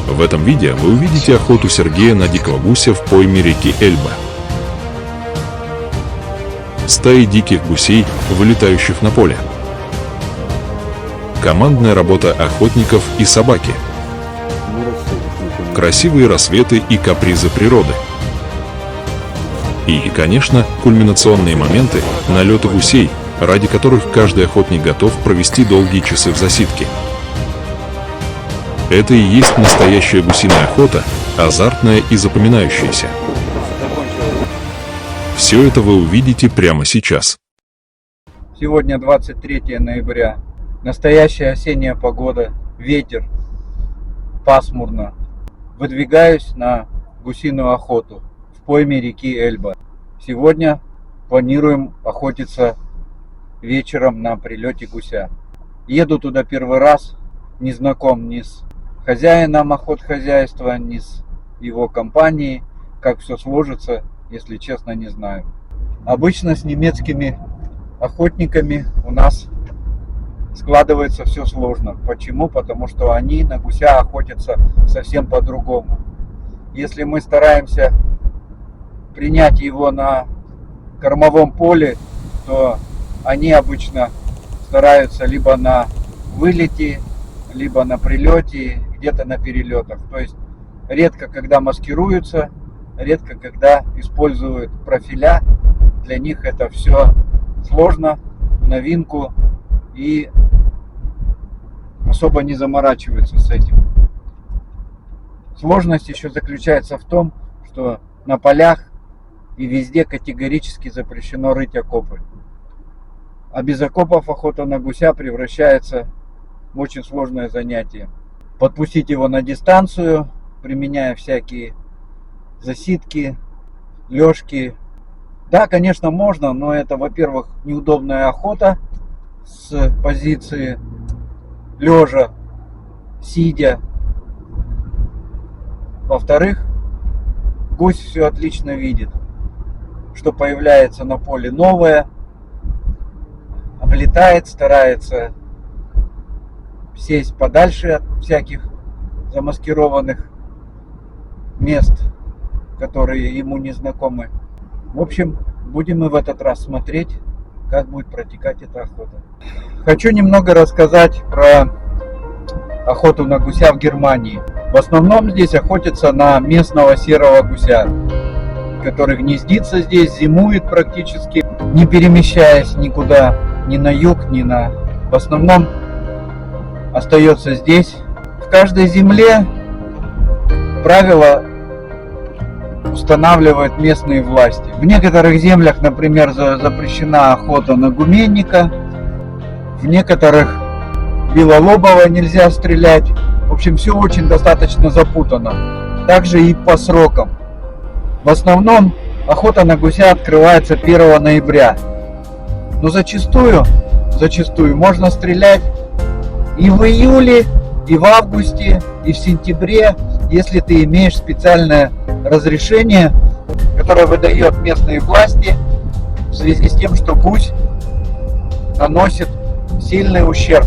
В этом видео вы увидите охоту Сергея на дикого гуся в пойме реки Эльба. Стаи диких гусей, вылетающих на поле. Командная работа охотников и собаки. Красивые рассветы и капризы природы. И, конечно, кульминационные моменты – налеты гусей, ради которых каждый охотник готов провести долгие часы в засидке. Это и есть настоящая гусиная охота, азартная и запоминающаяся. Все это вы увидите прямо сейчас. Сегодня 23 ноября. Настоящая осенняя погода, ветер, пасмурно. Выдвигаюсь на гусиную охоту в пойме реки Эльба. Сегодня планируем охотиться вечером на прилете гуся. Еду туда первый раз, не знаком ни с хозяином охотхозяйства, ни с его компанией. Как все сложится, если честно, не знаю. Обычно с немецкими охотниками у нас складывается все сложно. Почему? Потому что они на гуся охотятся совсем по-другому. Если мы стараемся принять его на кормовом поле, то они обычно стараются либо на вылете, либо на прилете, где-то на перелетах. То есть редко когда маскируются, редко когда используют профиля. Для них это все сложно, в новинку, и особо не заморачиваются с этим. Сложность еще заключается в том, что на полях и везде категорически запрещено рыть окопы. А без окопов охота на гуся превращается в очень сложное занятие. Подпустить его на дистанцию, применяя всякие засидки, лёжки. Да, конечно, можно, но это, во-первых, неудобная охота с позиции лежа, сидя. Во-вторых, гусь все отлично видит, что появляется на поле новое, облетает, старается сесть подальше от всяких замаскированных мест, которые ему не знакомы. В общем, будем мы в этот раз смотреть, как будет протекать эта охота. Хочу немного рассказать про охоту на гуся в Германии. В основном здесь охотятся на местного серого гуся, который гнездится здесь, зимует практически, не перемещаясь никуда, ни на юг, ни на... В основном остается здесь. В каждой земле правила устанавливают местные власти. В некоторых землях, например, запрещена охота на гуменника, в некоторых белолобого нельзя стрелять. В общем, все очень достаточно запутано. Также и по срокам. В основном охота на гуся открывается 1 ноября. Но зачастую можно стрелять и в июле, и в августе, и в сентябре, если ты имеешь специальное разрешение, которое выдает местные власти в связи с тем, что гусь наносит сильный ущерб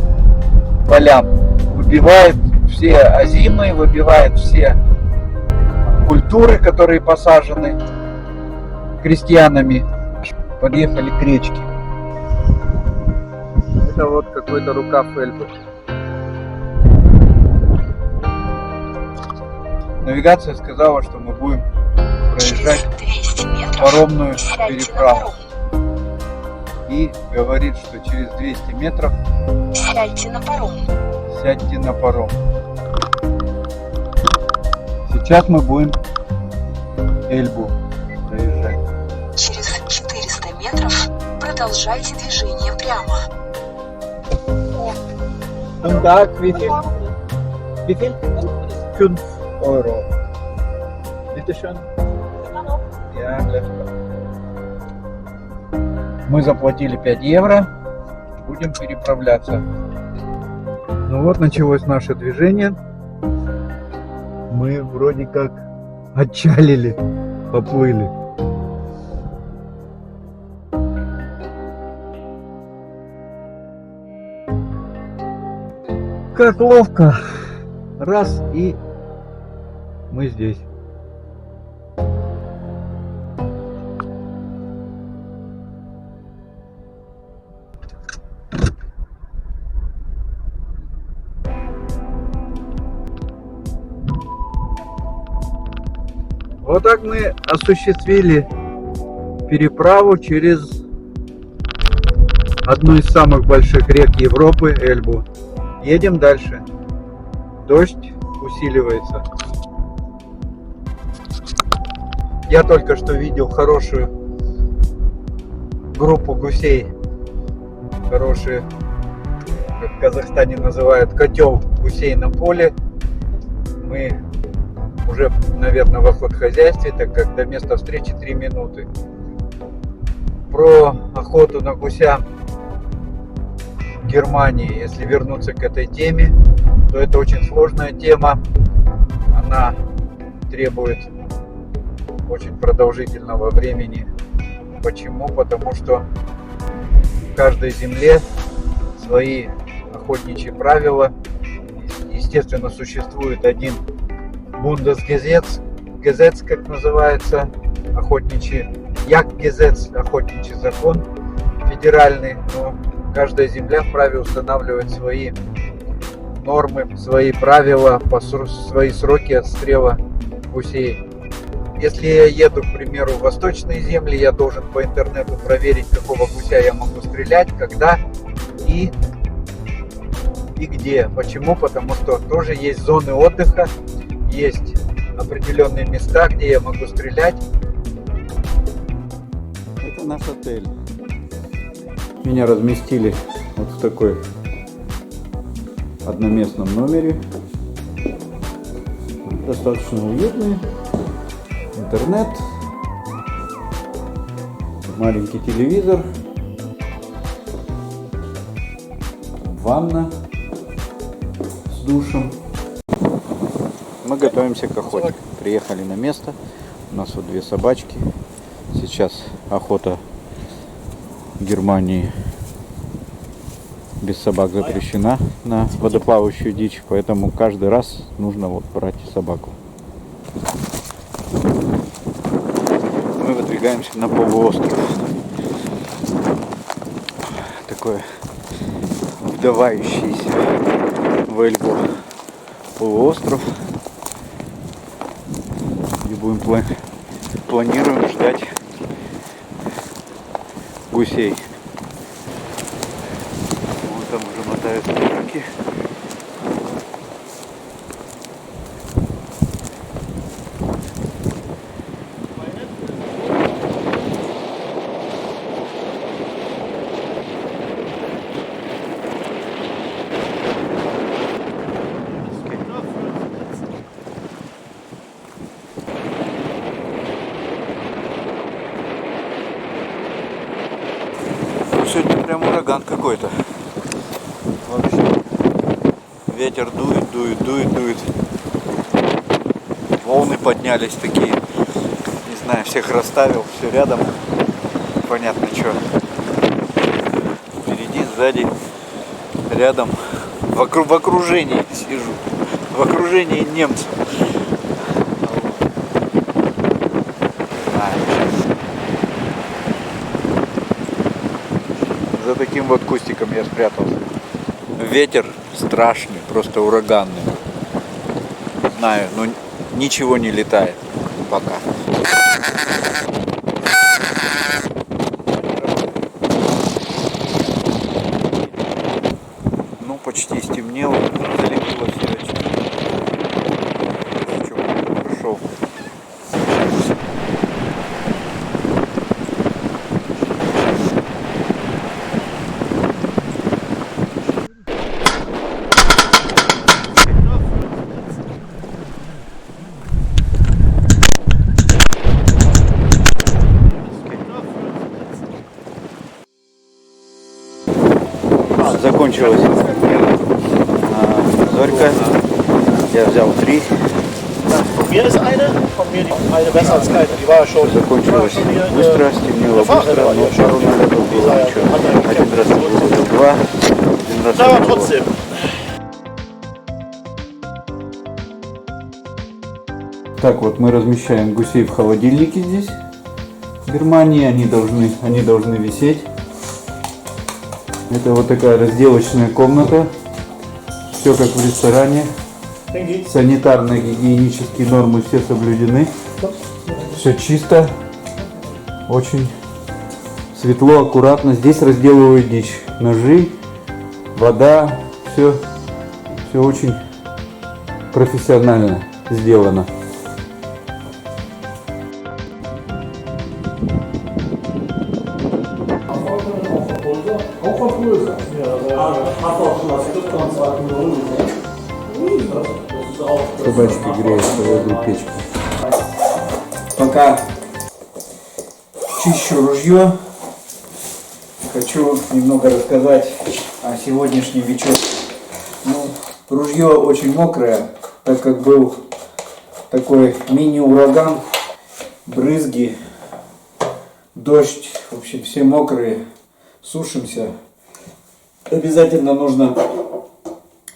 полям, выбивает все озимы, выбивает все культуры, которые посажены крестьянами. Подъехали к речке. Это вот какой-то рукав Эльбы. Навигация сказала, что мы будем проезжать паромную переправу. И говорит, что через 200 метров сядьте на паром. Сядьте на паром. Сейчас мы будем Эльбу проезжать. Через 400 метров продолжайте движение прямо. Und da, wie viel? Wie viel? 5 Euro. Bitte schön. Ja, легко. Мы заплатили 5 евро. Будем переправляться. Ну вот началось наше движение. Мы вроде как отчалили, поплыли. Как ловко. Раз и мы здесь. Вот так мы осуществили переправу через одну из самых больших рек Европы, Эльбу. Едем дальше. Дождь усиливается. Я только что видел хорошую группу гусей. Хороший, как в Казахстане называют, котел гусей на поле. Мы уже, наверное, в охотхозяйстве, так как до места встречи 3 минуты. Про охоту на гуся в Германии, если вернуться к этой теме, то это очень сложная тема. Она требует очень продолжительного времени. Почему? Потому что в каждой земле свои охотничьи правила. Естественно, существует один Bundesgesetz, как называется, охотничий, Jagdgesetz, охотничий закон федеральный, но каждая земля вправе устанавливать свои нормы, свои правила, свои сроки отстрела гусей. Если я еду, к примеру, в восточные земли, я должен по интернету проверить, какого гуся я могу стрелять, когда и где. Почему? Потому что тоже есть зоны отдыха, есть определенные места, где я могу стрелять. Это наш отель. Меня разместили вот в такой одноместном номере. Достаточно уютный. Интернет. Маленький телевизор. Ванна с душем. Мы готовимся к охоте. Приехали на место. У нас вот 2 собачки. Сейчас охота в Германии без собак запрещена на водоплавающую дичь, поэтому каждый раз нужно вот брать собаку. Мы выдвигаемся на полуостров. Такой вдавающийся в Эльбу полуостров. И планируем ждать гусей. Вон там уже мотаются траки. Сегодня прям ураган какой-то. Вообще. Ветер дует. Волны поднялись такие. Не знаю, всех расставил, все рядом. Понятно, что. Впереди, сзади, рядом. В окружении сижу. В окружении немцев. За таким вот кустиком я спрятался. Ветер страшный, просто ураганный. Не знаю, но ничего не летает пока. Ну, почти стемнело, залепило все. Прошел. Закончилась зорька. Я взял 3. Закончилось быстро, стемнело быстро, но пару налетов было ничего. Один раз выложил 2, один раз выложил. Так вот мы размещаем гусей в холодильнике здесь, в Германии. Они должны висеть. Это вот такая разделочная комната. Все как в ресторане. Санитарно-гигиенические нормы все соблюдены. Все чисто. Очень светло, аккуратно. Здесь разделывают дичь. Ножи, вода. Все очень профессионально сделано. Собачки греются возле печки. Пока чищу ружье, хочу немного рассказать о сегодняшнем вечере. Ружье очень мокрое, так как был такой мини-ураган, брызги, дождь, в общем, все мокрые, сушимся. Обязательно нужно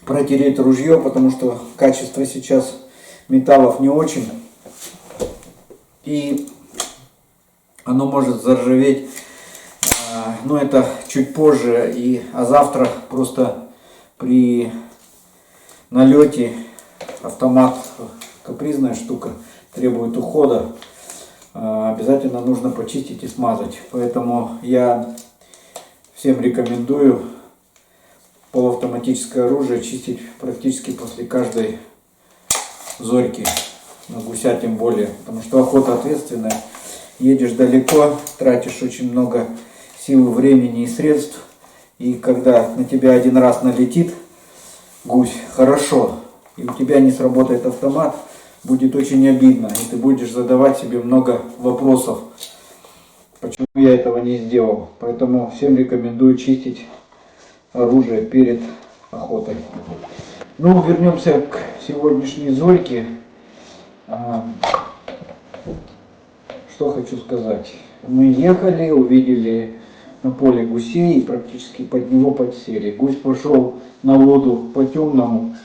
протереть ружье, потому что качество сейчас металлов не очень. И оно может заржаветь, но это чуть позже. А завтра просто при налете автомат, капризная штука, требует ухода. Обязательно нужно почистить и смазать. Поэтому я всем рекомендую полуавтоматическое оружие чистить практически после каждой зорьки, на гуся тем более, потому что охота ответственная, едешь далеко, тратишь очень много сил, времени и средств, и когда на тебя один раз налетит гусь хорошо, и у тебя не сработает автомат, будет очень обидно, и ты будешь задавать себе много вопросов, почему я этого не сделал. Поэтому всем рекомендую чистить оружие перед охотой. Вернемся к сегодняшней зорьке. Что хочу сказать. Мы ехали, увидели на поле гусей и практически под него подсели. Гусь пошел на воду по темному,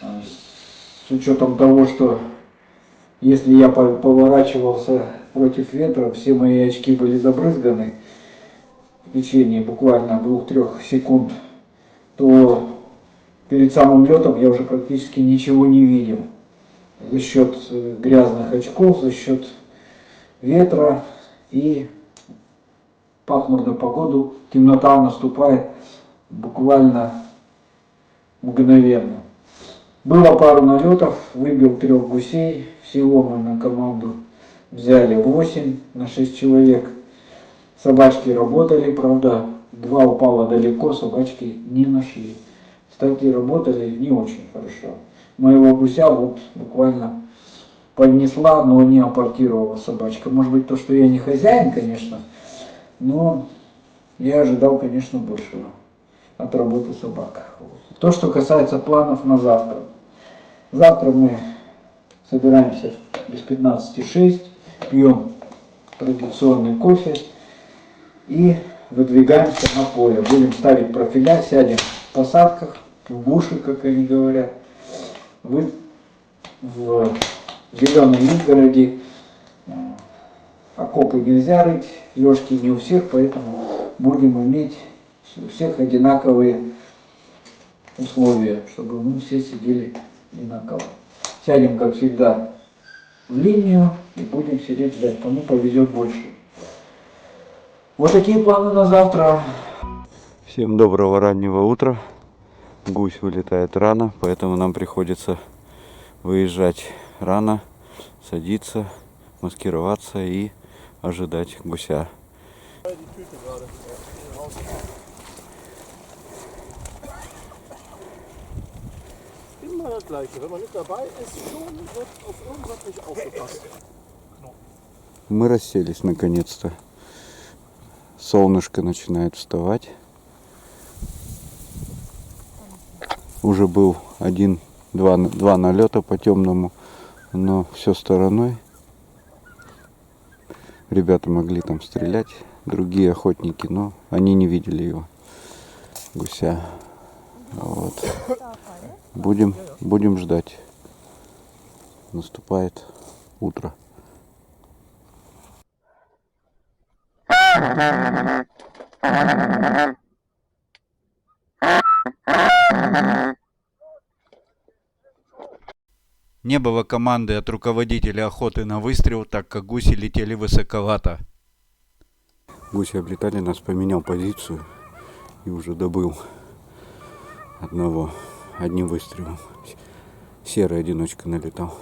с учетом того, что если я поворачивался против ветра, все мои очки были забрызганы в течение буквально 2-3 секунд, то перед самым летом я уже практически ничего не видел. За счет грязных очков, за счет ветра и пасмурную погоду темнота наступает буквально мгновенно. Было пару налетов, выбил 3 гусей, всего мы на команду взяли 8 на 6 человек. Собачки работали, правда, 2 упало далеко, собачки не нашли. Кстати, работали не очень хорошо. Моего гуся вот буквально поднесла, но не апортировала собачка. Может быть, то, что я не хозяин, конечно, но я ожидал, конечно, большего от работы собак. То, что касается планов на завтра. Завтра мы собираемся без 15:06, пьем традиционный кофе и выдвигаемся на поле. Будем ставить профиля, сядем в посадках, в буши, как они говорят, в зеленой изгороди. Окопы нельзя рыть, лёжки не у всех, поэтому будем иметь у всех одинаковые условия, чтобы мы все сидели одинаково. Сядем, как всегда, в линию и будем сидеть ждать, кому повезет больше. Вот такие планы на завтра. Всем доброго раннего утра. Гусь вылетает рано, поэтому нам приходится выезжать рано, садиться, маскироваться и ожидать гуся. Immer das Gleiche. Wenn man nicht dabei ist, schon wird auf irgendwas nicht aufgepasst. Мы расселись наконец-то. Солнышко начинает вставать. Уже был 1-2 налета по темному, но все стороной. Ребята могли там стрелять, другие охотники, но они не видели его, гуся. Вот. Будем ждать. наступает утро. Не было команды от руководителя охоты на выстрел, так как гуси летели высоковато. Гуси облетали нас, поменял позицию и уже добыл одним выстрелом. Серый одиночка налетал.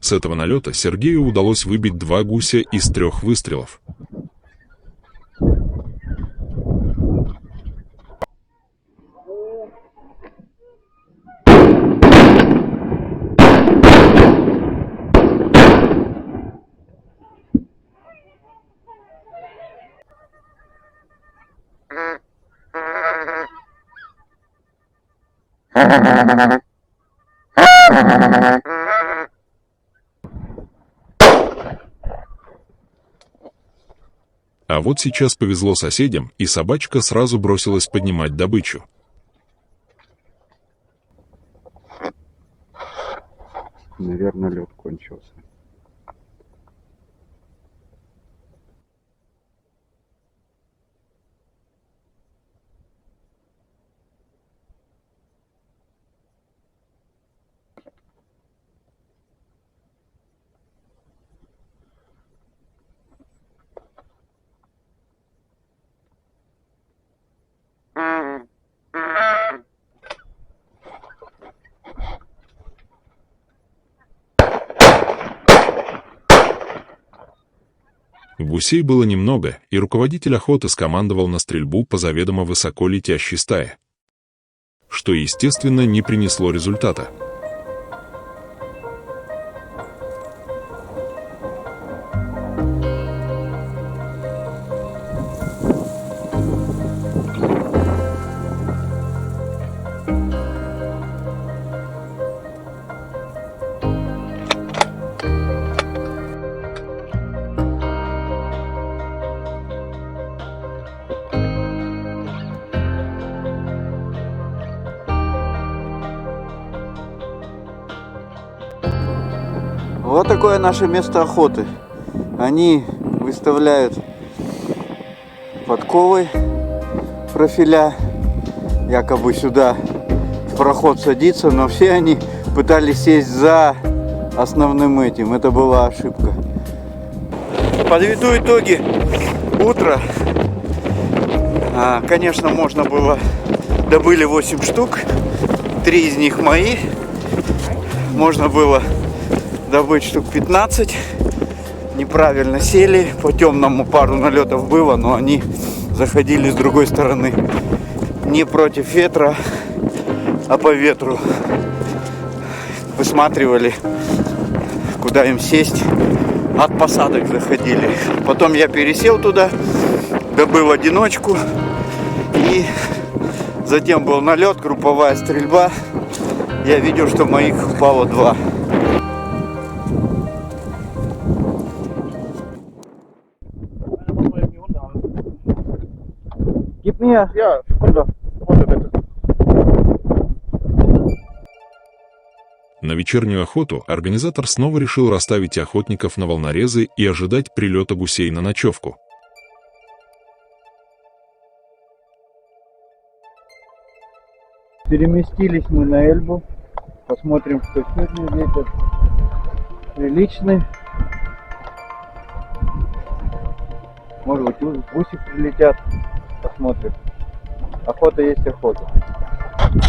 С этого налета Сергею удалось выбить 2 гуся из 3 выстрелов. А вот сейчас повезло соседям, и собачка сразу бросилась поднимать добычу. Наверное, лед кончился. Гусей было немного, и руководитель охоты скомандовал на стрельбу по заведомо высоко летящей стае, что, естественно, не принесло результата. Вот такое наше место охоты. Они выставляют подковы, профиля, якобы сюда в проход садиться, но все они пытались сесть за основным этим. Это была ошибка. Подведу итоги утра. Конечно, можно было... Добыли 8 штук, 3 из них мои. Можно было добыть штук 15. Неправильно сели. По темному пару налетов было, но они заходили с другой стороны. Не против ветра, а по ветру. Высматривали, куда им сесть. От посадок заходили. Потом я пересел туда, добыл одиночку. И затем был налет, групповая стрельба. Я видел, что моих упало 2. Gib mir. Ja, Sekunde. Sekunde bitte. На вечернюю охоту организатор снова решил расставить охотников на волнорезы и ожидать прилета гусей на ночевку. Переместились мы на Эльбу. Посмотрим, что сегодня ветер приличный. Может быть, гуси прилетят. Посмотрим. Охота есть охота.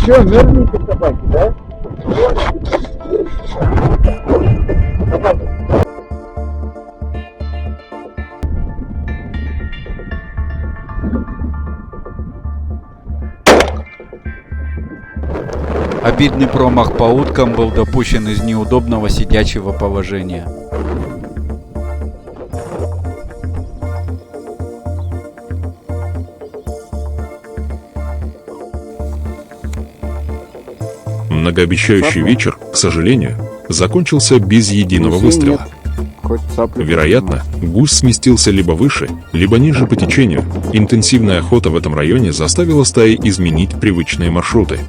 Че, мерзнете собаки, да? Обидный промах по уткам был допущен из неудобного сидячего положения. Многообещающий вечер, к сожалению, закончился без единого Гусей выстрела. нет. Хоть цапли Вероятно, гусь сместился либо выше, либо ниже по течению. Интенсивная охота в этом районе заставила стаи изменить привычные маршруты.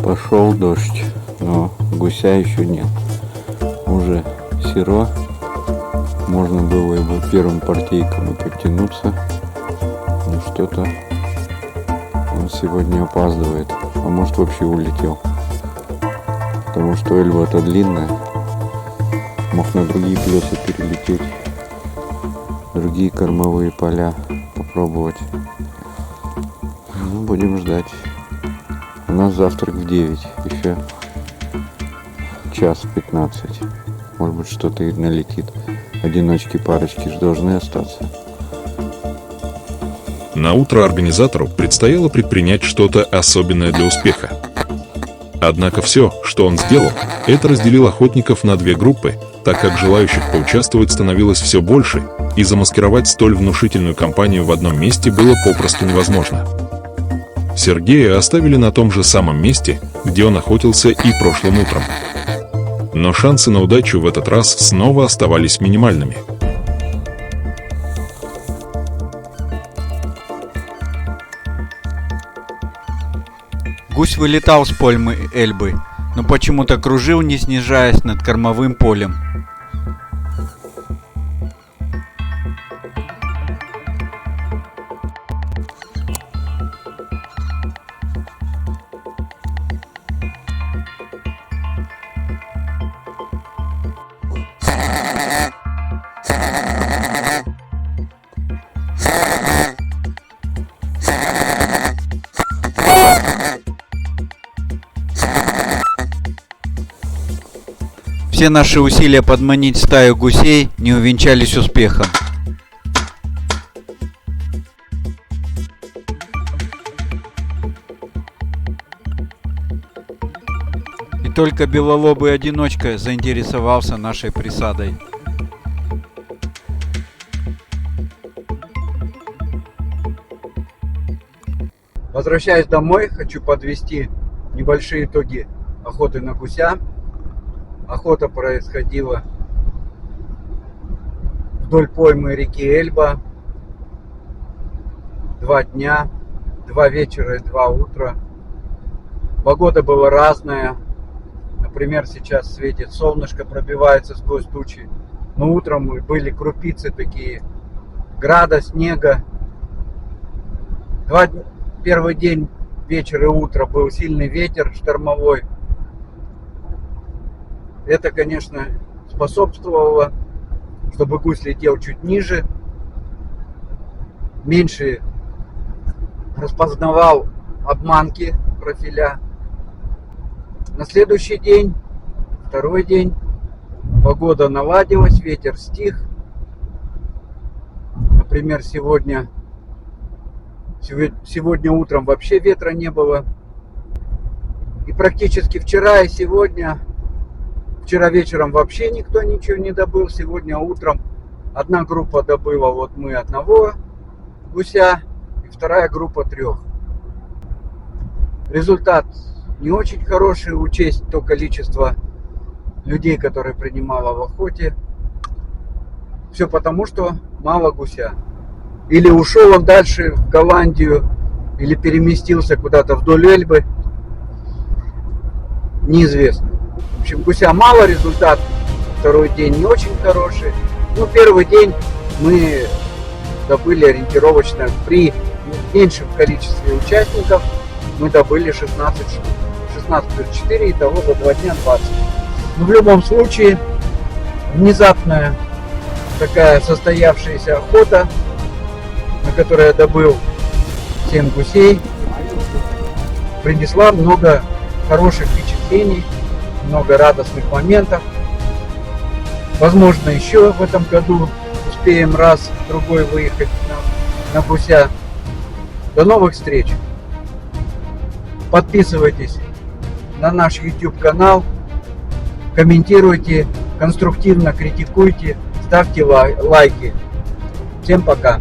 Пошел дождь, но гуся еще нет. Уже серо. Можно было его первым партийкам и подтянуться. Но что-то он сегодня опаздывает. А может, вообще улетел. Потому что Эльба-то длинная. Мог на другие плесы перелететь. Другие кормовые поля попробовать. Ну, будем ждать. У нас завтрак в 9. Еще час 15. Может быть, что-то и налетит. Одиночки, парочки же должны остаться. На утро организатору предстояло предпринять что-то особенное для успеха. Однако все, что он сделал, это разделил охотников на две группы, так как желающих поучаствовать становилось все больше, и замаскировать столь внушительную компанию в одном месте было попросту невозможно. Сергея оставили на том же самом месте, где он охотился и прошлым утром. Но шансы на удачу в этот раз снова оставались минимальными. Гусь вылетал с поймы Эльбы, но почему-то кружил, не снижаясь над кормовым полем. Все наши усилия подманить стаю гусей не увенчались успехом. И только белолобый одиночка заинтересовался нашей присадой. Возвращаясь домой, хочу подвести небольшие итоги охоты на гуся. Охота происходила вдоль поймы реки Эльба. 2 дня, 2 вечера и 2 утра. Погода была разная. Например, сейчас светит солнышко, пробивается сквозь тучи. Но утром были крупицы такие, града, снега. Первый день, вечер и утро был сильный ветер штормовой. Это, конечно, способствовало, чтобы гусь летел чуть ниже, меньше распознавал обманки профиля. На следующий день, второй день, погода наладилась, ветер стих. Например, сегодня утром вообще ветра не было. И практически вчера и сегодня... Вчера вечером вообще никто ничего не добыл. Сегодня утром одна группа добыла, вот мы одного гуся, и вторая группа 3. Результат не очень хороший, учесть то количество людей, которые принимало в охоте. Все потому, что мало гуся. Или ушел он дальше в Голландию, или переместился куда-то вдоль Эльбы. Неизвестно. В общем, гуся мало, результат второй день не очень хороший. Ну, первый день мы добыли ориентировочно при меньшем количестве участников. Мы добыли 16 штук. 16 плюс 4, итого за 2 дня 20. Но в любом случае, внезапная такая состоявшаяся охота, на которой я добыл 7 гусей, принесла много хороших впечатлений, много радостных моментов. Возможно, еще в этом году успеем раз-другой выехать на гуся. До новых встреч! Подписывайтесь на наш YouTube канал, комментируйте, конструктивно критикуйте, ставьте лайки. Всем пока!